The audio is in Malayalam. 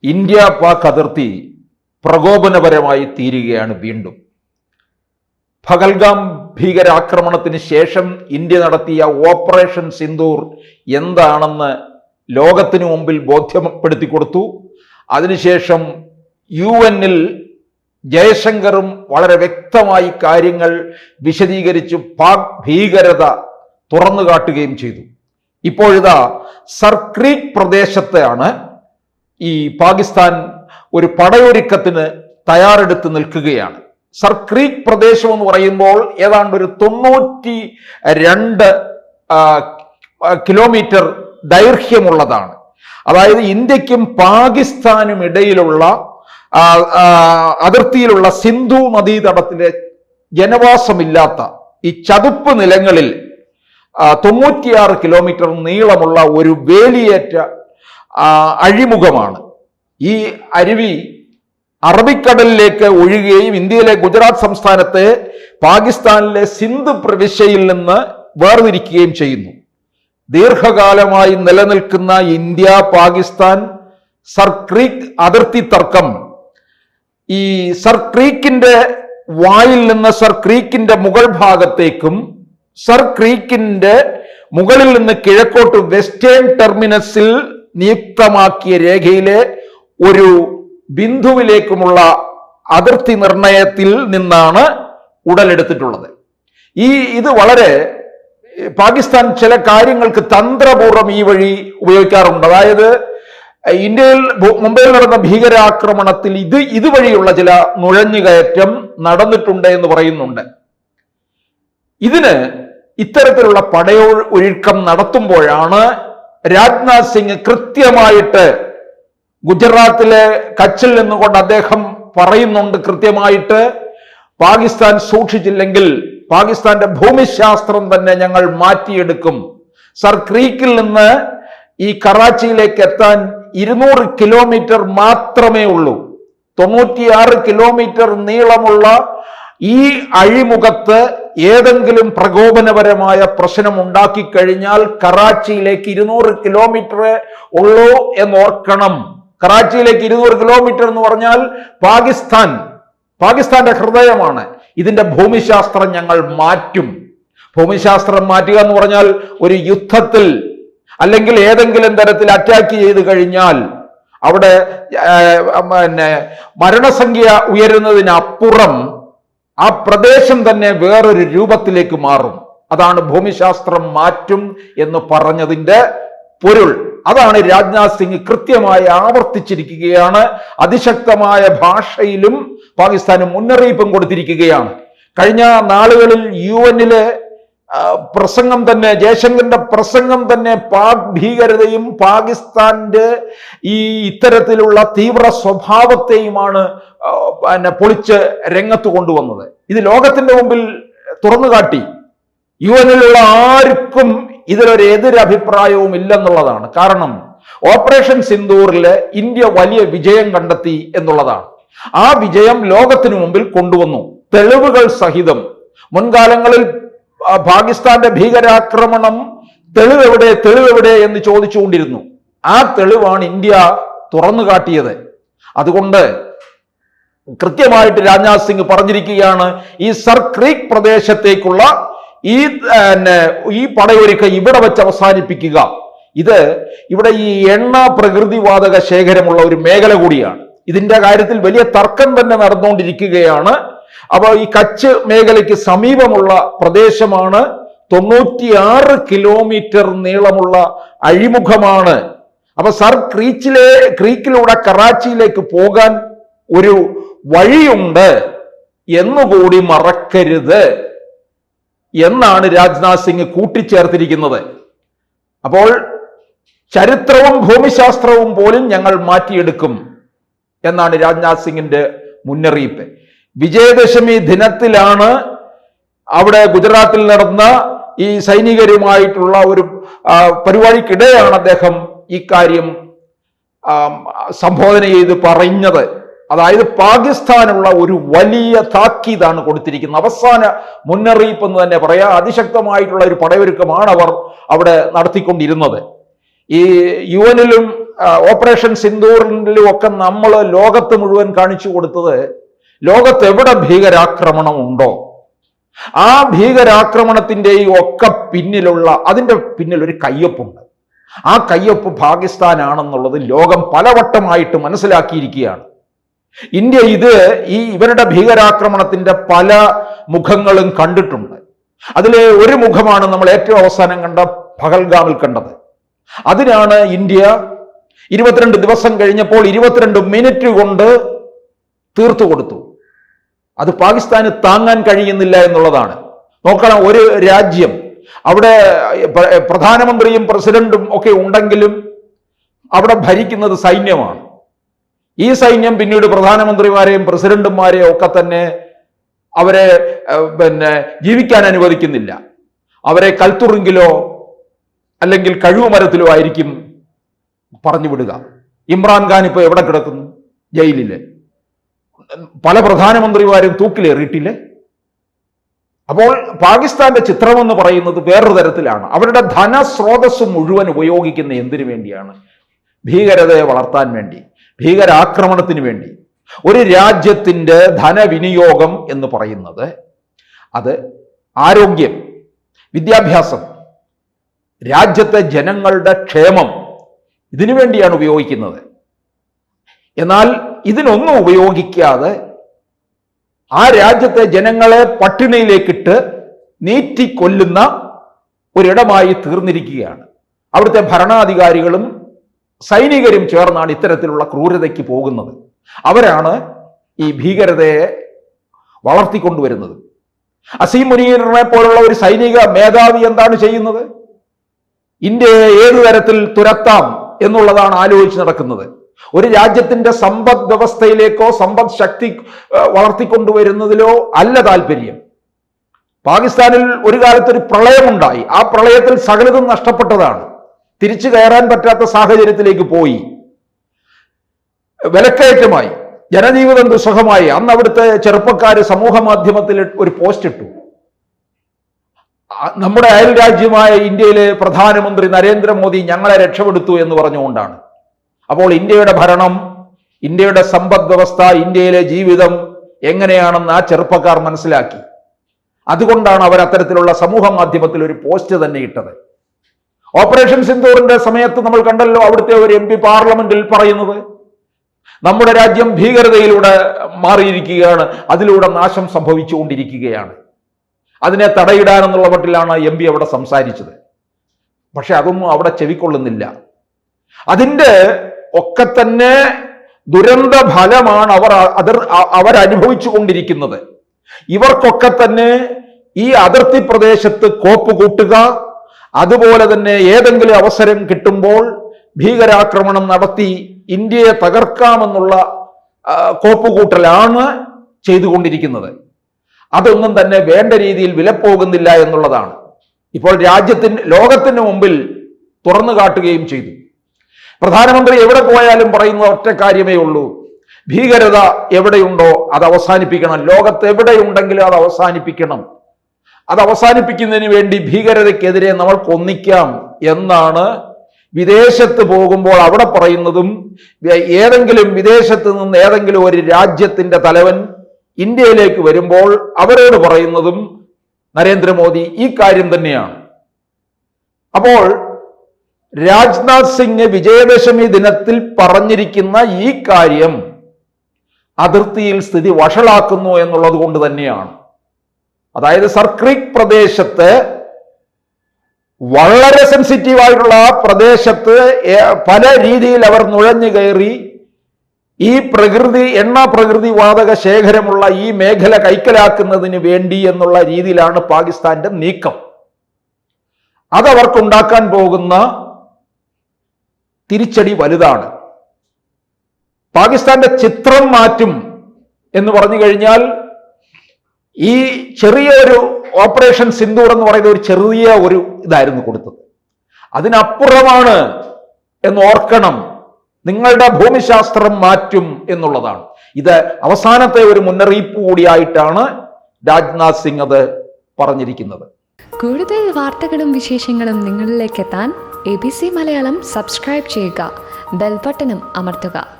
ഇന്ത്യ പാക് അതിർത്തി പ്രകോപനപരമായി തീരുകയാണ് വീണ്ടും. പഹൽഗാം ഭീകരാക്രമണത്തിന് ശേഷം ഇന്ത്യ നടത്തിയ ഓപ്പറേഷൻ സിന്ദൂർ എന്താണെന്ന് ലോകത്തിനു മുമ്പിൽ ബോധ്യപ്പെടുത്തി കൊടുത്തു. അതിനുശേഷം UN-ൽ ജയശങ്കറും വളരെ വ്യക്തമായി കാര്യങ്ങൾ വിശദീകരിച്ച് പാക് ഭീകരത തുറന്നു കാട്ടുകയും ചെയ്തു. ഇപ്പോഴിതാ സർക്രീക്ക് പ്രദേശത്താണ് ഈ പാകിസ്ഥാൻ ഒരു പടയൊരുക്കത്തിന് തയ്യാറെടുത്ത് നിൽക്കുകയാണ്. സർക്രീക്ക് പ്രദേശം എന്ന് പറയുമ്പോൾ ഏതാണ്ട് ഒരു 92 കിലോമീറ്റർ ദൈർഘ്യമുള്ളതാണ്. അതായത് ഇന്ത്യക്കും പാകിസ്ഥാനും ഇടയിലുള്ള അതിർത്തിയിലുള്ള സിന്ധു നദീതടത്തിലെ ജനവാസമില്ലാത്ത ഈ ചതുപ്പ് നിലങ്ങളിൽ 96 കിലോമീറ്റർ നീളമുള്ള ഒരു വേലിയേറ്റ അഴിമുഖമാണ്. ഈ അരുവി അറബിക്കടലിലേക്ക് ഒഴുകുകയും ഇന്ത്യയിലെ ഗുജറാത്ത് സംസ്ഥാനത്തെ പാകിസ്ഥാനിലെ സിന്ധ് പ്രവിശ്യയിൽ നിന്ന് വേർതിരിക്കുകയും ചെയ്യുന്നു. ദീർഘകാലമായി നിലനിൽക്കുന്ന ഇന്ത്യ പാകിസ്ഥാൻ സർക്രീക്ക് അതിർത്തി തർക്കം ഈ സർക്രീക്കിന്റെ വായിൽ നിന്ന് സർക്രീക്കിന്റെ മുകൾ ഭാഗത്തേക്കും സർക്രീക്കിന്റെ മുകളിൽ നിന്ന് കിഴക്കോട്ട് വെസ്റ്റേൺ ടെർമിനസിൽ നിയുക്തമാക്കിയ രേഖയിലെ ഒരു ബിന്ദുവിലേക്കുമുള്ള അതിർത്തി നിർണയത്തിൽ നിന്നാണ് ഉടലെടുത്തിട്ടുള്ളത്. ഇത് വളരെ പാകിസ്ഥാൻ ചില കാര്യങ്ങൾക്ക് തന്ത്രപൂർവ്വം ഈ വഴി ഉപയോഗിക്കാറുണ്ട്. അതായത് ഇന്ത്യയിൽ മുംബൈയിൽ നടന്ന ഭീകരാക്രമണത്തിൽ ഇതുവഴിയുള്ള ചില നുഴഞ്ഞുകയറ്റം നടന്നിട്ടുണ്ട് എന്ന് പറയുന്നുണ്ട്. ഇതിന് ഇത്തരത്തിലുള്ള പടയൊരുക്കം നടത്തുമ്പോഴാണ് രാജ്നാഥ് സിംഗ് കൃത്യമായിട്ട് ഗുജറാത്തിലെ കച്ചിൽ നിന്നുകൊണ്ട് അദ്ദേഹം പറയുന്നുണ്ട്, കൃത്യമായിട്ട് പാകിസ്ഥാൻ സൂക്ഷിച്ചില്ലെങ്കിൽ പാകിസ്ഥാന്റെ ഭൂമിശാസ്ത്രം തന്നെ ഞങ്ങൾ മാറ്റിയെടുക്കും. സർക്രീക്കിൽ നിന്ന് ഈ കറാച്ചിയിലേക്ക് എത്താൻ 200 കിലോമീറ്റർ മാത്രമേ ഉള്ളൂ. 96 കിലോമീറ്റർ നീളമുള്ള ഈ അഴിമുഖത്ത് ഏതെങ്കിലും പ്രകോപനപരമായ പ്രശ്നം ഉണ്ടാക്കി കഴിഞ്ഞാൽ കറാച്ചിയിലേക്ക് 200 കിലോമീറ്റർ ഉള്ളൂ എന്നോർക്കണം. കറാച്ചിയിലേക്ക് 200 കിലോമീറ്റർ എന്ന് പറഞ്ഞാൽ പാകിസ്ഥാന്റെ ഹൃദയമാണ്. ഇതിന്റെ ഭൂമിശാസ്ത്രം ഞങ്ങൾ മാറ്റും. ഭൂമിശാസ്ത്രം മാറ്റുക എന്ന് പറഞ്ഞാൽ ഒരു യുദ്ധത്തിൽ അല്ലെങ്കിൽ ഏതെങ്കിലും തരത്തിൽ അറ്റാക്ക് ചെയ്ത് കഴിഞ്ഞാൽ അവിടെ മരണസംഖ്യ ഉയരുന്നതിനപ്പുറം ആ പ്രദേശം തന്നെ വേറൊരു രൂപത്തിലേക്ക് മാറും. അതാണ് ഭൂമിശാസ്ത്രം മാറ്റും എന്ന് പറഞ്ഞതിന്റെ പൊരുൾ. അതാണ് രാജ്നാഥ് സിംഗ് കൃത്യമായി ആവർത്തിച്ചിരിക്കുകയാണ്. അതിശക്തമായ ഭാഷയിലും പാകിസ്ഥാന് മുന്നറിയിപ്പും കൊടുത്തിരിക്കുകയാണ്. കഴിഞ്ഞ നാളുകളിൽ UN-ലെ പ്രസംഗം തന്നെ, ജയശങ്കറിന്റെ പ്രസംഗം തന്നെ പാക് ഭീകരതയും പാകിസ്ഥാന്റെ ഈ ഇത്തരത്തിലുള്ള തീവ്ര സ്വഭാവത്തെയുമാണ് പൊളിച്ച് രംഗത്ത് കൊണ്ടുവന്നത്. ഇത് ലോകത്തിന്റെ മുമ്പിൽ തുറന്നു കാട്ടി. UN-ലുള്ള ആർക്കും ഇതിലൊരു എതിരഭിപ്രായവും ഇല്ലെന്നുള്ളതാണ്. കാരണം ഓപ്പറേഷൻ സിന്ദൂറില് ഇന്ത്യ വലിയ വിജയം കണ്ടെത്തി എന്നുള്ളതാണ്. ആ വിജയം ലോകത്തിനു മുമ്പിൽ കൊണ്ടുവന്നു, തെളിവുകൾ സഹിതം. മുൻകാലങ്ങളിൽ പാകിസ്ഥാന്റെ ഭീകരാക്രമണം തെളിവെവിടെ എന്ന് ചോദിച്ചുകൊണ്ടിരുന്നു. ആ തെളിവാണ് ഇന്ത്യ തുറന്നു കാട്ടിയത്. അതുകൊണ്ട് കൃത്യമായിട്ട് രാജ്നാഥ് സിംഗ് പറഞ്ഞിരിക്കുകയാണ്, ഈ സർക്രീക്ക് പ്രദേശത്തേക്കുള്ള ഈ പടയൊരുക്കം ഇവിടെ വെച്ച് അവസാനിപ്പിക്കുക. ഇവിടെ ഈ എണ്ണ പ്രകൃതിവാതക ശേഖരമുള്ള ഒരു മേഖല കൂടിയാണ്. ഇതിന്റെ കാര്യത്തിൽ വലിയ തർക്കം തന്നെ നടന്നുകൊണ്ടിരിക്കുകയാണ്. അപ്പോൾ ഈ കച്ച് മേഖലയ്ക്ക് സമീപമുള്ള പ്രദേശമാണ്. 96 കിലോമീറ്റർ നീളമുള്ള അഴിമുഖമാണ്. അപ്പൊ ക്രീക്കിലൂടെ കറാച്ചിയിലേക്ക് പോകാൻ ഒരു വഴിയുണ്ട് എന്നുകൂടി മറക്കരുത് എന്നാണ് രാജ്നാഥ് സിംഗ് കൂട്ടിച്ചേർത്തിരിക്കുന്നത്. അപ്പോൾ ചരിത്രവും ഭൂമിശാസ്ത്രവും പോലും ഞങ്ങൾ മാറ്റിയെടുക്കും എന്നാണ് രാജ്നാഥ് സിംഗിന്റെ മുന്നറിയിപ്പ്. വിജയദശമി ദിനത്തിലാണ് അവിടെ ഗുജറാത്തിൽ നടന്ന ഈ സൈനികരുമായിട്ടുള്ള ഒരു പരിപാടിക്കിടെയാണ് അദ്ദേഹം ഇക്കാര്യം സംബോധന ചെയ്ത് പറഞ്ഞത്. അതായത് പാകിസ്ഥാനുള്ള ഒരു വലിയ താക്കീതാണ് കൊടുത്തിരിക്കുന്നത്. അവസാന മുന്നറിയിപ്പ് എന്ന് തന്നെ പറയാം. അതിശക്തമായിട്ടുള്ള ഒരു പടയൊരുക്കമാണ് അവർ അവിടെ നടത്തിക്കൊണ്ടിരുന്നത്. ഈ UN-ലും ഓപ്പറേഷൻ സിന്ദൂറിലും ഒക്കെ നമ്മൾ ലോകത്ത് മുഴുവൻ കാണിച്ചു കൊടുത്തത്, ലോകത്ത് എവിടെ ഭീകരാക്രമണം ഉണ്ടോ ആ ഭീകരാക്രമണത്തിൻ്റെയും ഒക്കെ അതിൻ്റെ പിന്നിൽ ഒരു കയ്യൊപ്പുണ്ട്. ആ കയ്യൊപ്പ് പാകിസ്ഥാനാണെന്നുള്ളത് ലോകം പലവട്ടമായിട്ട് മനസ്സിലാക്കിയിരിക്കുകയാണ്. ഇന്ത്യ ഇവരുടെ ഭീകരാക്രമണത്തിന്റെ പല മുഖങ്ങളും കണ്ടിട്ടുണ്ട്. അതിലെ ഒരു മുഖമാണ് നമ്മൾ ഏറ്റവും അവസാനം കണ്ട പഹൽഗാമിൽ കണ്ടത്. അതിനാണ് ഇന്ത്യ 22 ദിവസം കഴിഞ്ഞപ്പോൾ 22 മിനിറ്റ് കൊണ്ട് തീർത്തു കൊടുത്തു. അത് പാകിസ്ഥാന് താങ്ങാൻ കഴിയുന്നില്ല എന്നുള്ളതാണ്. നോക്കണം, ഒരു രാജ്യം അവിടെ പ്രധാനമന്ത്രിയും പ്രസിഡന്റും ഒക്കെ ഉണ്ടെങ്കിലും അവിടെ ഭരിക്കുന്നത് സൈന്യമാണ്. ഈ സൈന്യം പിന്നീട് പ്രധാനമന്ത്രിമാരെയും പ്രസിഡന്റുമാരെയും ഒക്കെ തന്നെ അവരെ ജീവിക്കാൻ അനുവദിക്കുന്നില്ല. അവരെ കൽത്തുറുങ്കിലോ അല്ലെങ്കിൽ കഴിവുമരത്തിലോ ആയിരിക്കും പറഞ്ഞു വിടുക. ഇമ്രാൻഖാൻ ഇപ്പോൾ എവിടെ കിടക്കുന്നു? ജയിലില്. പല പ്രധാനമന്ത്രിമാരും തൂക്കിലേറിയിട്ടില്ലേ? അപ്പോൾ പാകിസ്ഥാന്റെ ചിത്രമെന്ന് പറയുന്നത് വേറൊരു തരത്തിലാണ്. അവരുടെ ധനസ്രോതസ് മുഴുവൻ ഉപയോഗിക്കുന്ന എന്തിനു വേണ്ടിയാണ്? ഭീകരതയെ വളർത്താൻ വേണ്ടി, ഭീകരാക്രമണത്തിന് വേണ്ടി. ഒരു രാജ്യത്തിൻ്റെ ധനവിനിയോഗം എന്ന് പറയുന്നത് അത് ആരോഗ്യം, വിദ്യാഭ്യാസം, രാജ്യത്തെ ജനങ്ങളുടെ ക്ഷേമം, ഇതിനു വേണ്ടിയാണ് ഉപയോഗിക്കുന്നത്. എന്നാൽ ഇതിനൊന്നും ഉപയോഗിക്കാതെ ആ രാജ്യത്തെ ജനങ്ങളെ പട്ടിണിയിലേക്കിട്ട് നീറ്റിക്കൊല്ലുന്ന ഒരിടമായി തീർന്നിരിക്കുകയാണ്. അവിടുത്തെ ഭരണാധികാരികളും സൈനികരും ചേർന്നാണ് ഇത്തരത്തിലുള്ള ക്രൂരതയ്ക്ക് പോകുന്നത്. അവരാണ് ഈ ഭീകരതയെ വളർത്തിക്കൊണ്ടുവരുന്നത്. അസീം മുനീറിനെ പോലുള്ള ഒരു സൈനിക മേധാവി എന്താണ് ചെയ്യുന്നത്? ഇന്ത്യയെ ഏതു തരത്തിൽ തുരത്താം എന്നുള്ളതാണ് ആലോചിച്ച് നടക്കുന്നത്. ഒരു രാജ്യത്തിന്റെ സമ്പദ് വ്യവസ്ഥയിലേക്കോ സമ്പദ് ശക്തി വളർത്തിക്കൊണ്ടുവരുന്നതിലോ അല്ല താല്പര്യം. പാകിസ്ഥാനിൽ ഒരു കാലത്തൊരു പ്രളയമുണ്ടായി. ആ പ്രളയത്തിൽ സകലതും നഷ്ടപ്പെട്ടതാണ്. തിരിച്ചു കയറാൻ പറ്റാത്ത സാഹചര്യത്തിലേക്ക് പോയി. വിലക്കയറ്റമായി, ജനജീവിതം ദുസ്സഹമായി. അന്ന് അവിടുത്തെ ചെറുപ്പക്കാർ സമൂഹ മാധ്യമത്തിൽ ഒരു പോസ്റ്റ് ഇട്ടു. നമ്മുടെ അയൽ രാജ്യമായ ഇന്ത്യയിലെ പ്രധാനമന്ത്രി നരേന്ദ്രമോദി ഞങ്ങളെ രക്ഷപ്പെടുത്തു എന്ന് പറഞ്ഞുകൊണ്ടാണ്. അപ്പോൾ ഇന്ത്യയുടെ ഭരണം, ഇന്ത്യയുടെ സമ്പദ് വ്യവസ്ഥ, ഇന്ത്യയിലെ ജീവിതം എങ്ങനെയാണെന്ന് ആ ചെറുപ്പക്കാർ മനസ്സിലാക്കി. അതുകൊണ്ടാണ് അവർ അത്തരത്തിലുള്ള സമൂഹ മാധ്യമത്തിൽ ഒരു പോസ്റ്റ് തന്നെ ഇട്ടത്. ഓപ്പറേഷൻ സിന്ദൂറിന്റെ സമയത്ത് നമ്മൾ കണ്ടല്ലോ അവിടുത്തെ ഒരു MP പാർലമെന്റിൽ പറയുന്നത്, നമ്മുടെ രാജ്യം ഭീകരതയിലൂടെ മാറിയിരിക്കുകയാണ്, അതിലൂടെ നാശം സംഭവിച്ചുകൊണ്ടിരിക്കുകയാണ്. അതിനെ തടയിടാനെന്നുള്ള മട്ടിലാണ് MP അവിടെ സംസാരിച്ചത്. പക്ഷെ അതൊന്നും അവിടെ ചെവിക്കൊള്ളുന്നില്ല. അതിൻ്റെ ഒക്കെ തന്നെ ദുരന്ത ഫലമാണ് അവരനുഭവിച്ചു കൊണ്ടിരിക്കുന്നത്. ഇവർക്കൊക്കെ തന്നെ ഈ അതിർത്തി പ്രദേശത്ത് കോപ്പ് കൂട്ടുക, അതുപോലെ തന്നെ ഏതെങ്കിലും അവസരം കിട്ടുമ്പോൾ ഭീകരാക്രമണം നടത്തി ഇന്ത്യയെ തകർക്കാമെന്നുള്ള കോപ്പുകൂട്ടലാണ് ചെയ്തുകൊണ്ടിരിക്കുന്നത്. അതൊന്നും തന്നെ വേണ്ട രീതിയിൽ വിലപ്പോകുന്നില്ല എന്നുള്ളതാണ് ഇപ്പോൾ ലോകത്തിന് മുമ്പിൽ തുറന്നു കാട്ടുകയും ചെയ്തു. പ്രധാനമന്ത്രി എവിടെ പോയാലും പറയുന്ന ഒറ്റ കാര്യമേ ഉള്ളൂ, ഭീകരത എവിടെയുണ്ടോ അത് അവസാനിപ്പിക്കണം. ലോകത്ത് എവിടെയുണ്ടെങ്കിലും അത് അവസാനിപ്പിക്കണം. അത് അവസാനിപ്പിക്കുന്നതിന് വേണ്ടി ഭീകരതയ്ക്കെതിരെ നമ്മൾക്ക് ഒന്നിക്കാം എന്നാണ് വിദേശത്ത് പോകുമ്പോൾ അവിടെ പറയുന്നതും. ഏതെങ്കിലും വിദേശത്ത് നിന്ന് ഏതെങ്കിലും ഒരു രാജ്യത്തിന്റെ തലവൻ ഇന്ത്യയിലേക്ക് വരുമ്പോൾ അവരോട് പറയുന്നതും നരേന്ദ്രമോദി ഈ കാര്യം തന്നെയാണ്. അപ്പോൾ രാജ്നാഥ് സിംഗ് വിജയദശമി ദിനത്തിൽ പറഞ്ഞിരിക്കുന്ന ഈ കാര്യം അതിർത്തിയിൽ സ്ഥിതി വഷളാക്കുന്നു എന്നുള്ളത് കൊണ്ട് തന്നെയാണ്. അതായത് സർക്രിക് പ്രദേശത്ത്, വളരെ സെൻസിറ്റീവായിട്ടുള്ള ആ പ്രദേശത്ത് പല രീതിയിൽ അവർ നുഴഞ്ഞു കയറി ഈ പ്രകൃതി വാതക ശേഖരമുള്ള ഈ മേഖല കൈക്കലാക്കുന്നതിന് വേണ്ടി എന്നുള്ള രീതിയിലാണ് പാകിസ്ഥാന്റെ നീക്കം. അതവർക്കുണ്ടാക്കാൻ പോകുന്ന തിരിച്ചടി വലുതാണ്. പാകിസ്ഥാന്റെ ചിത്രം മാറ്റും എന്ന് പറഞ്ഞു കഴിഞ്ഞാൽ, ഈ ചെറിയൊരു ഓപ്പറേഷൻ സിന്ദൂർ എന്ന് പറയുന്ന ഒരു ചെറിയ ഒരു ഇതായിരുന്നു കൊടുത്തത്. അതിനപ്പുറമാണ് എന്ന് ഓർക്കണം. നിങ്ങളുടെ ഭൂമിശാസ്ത്രം മാറ്റും എന്നുള്ളതാണ്. ഇത് അവസാനത്തെ ഒരു മുന്നറിയിപ്പ് കൂടിയായിട്ടാണ് രാജ്നാഥ് സിംഗ് അത് പറഞ്ഞിരിക്കുന്നത്. കൂടുതൽ വാർത്തകളും വിശേഷങ്ങളും നിങ്ങളിലേക്ക് എത്താൻ ABC മലയാളം സബ്സ്ക്രൈബ് ചെയ്യുക. ബെൽബട്ടനും അമർത്തുക.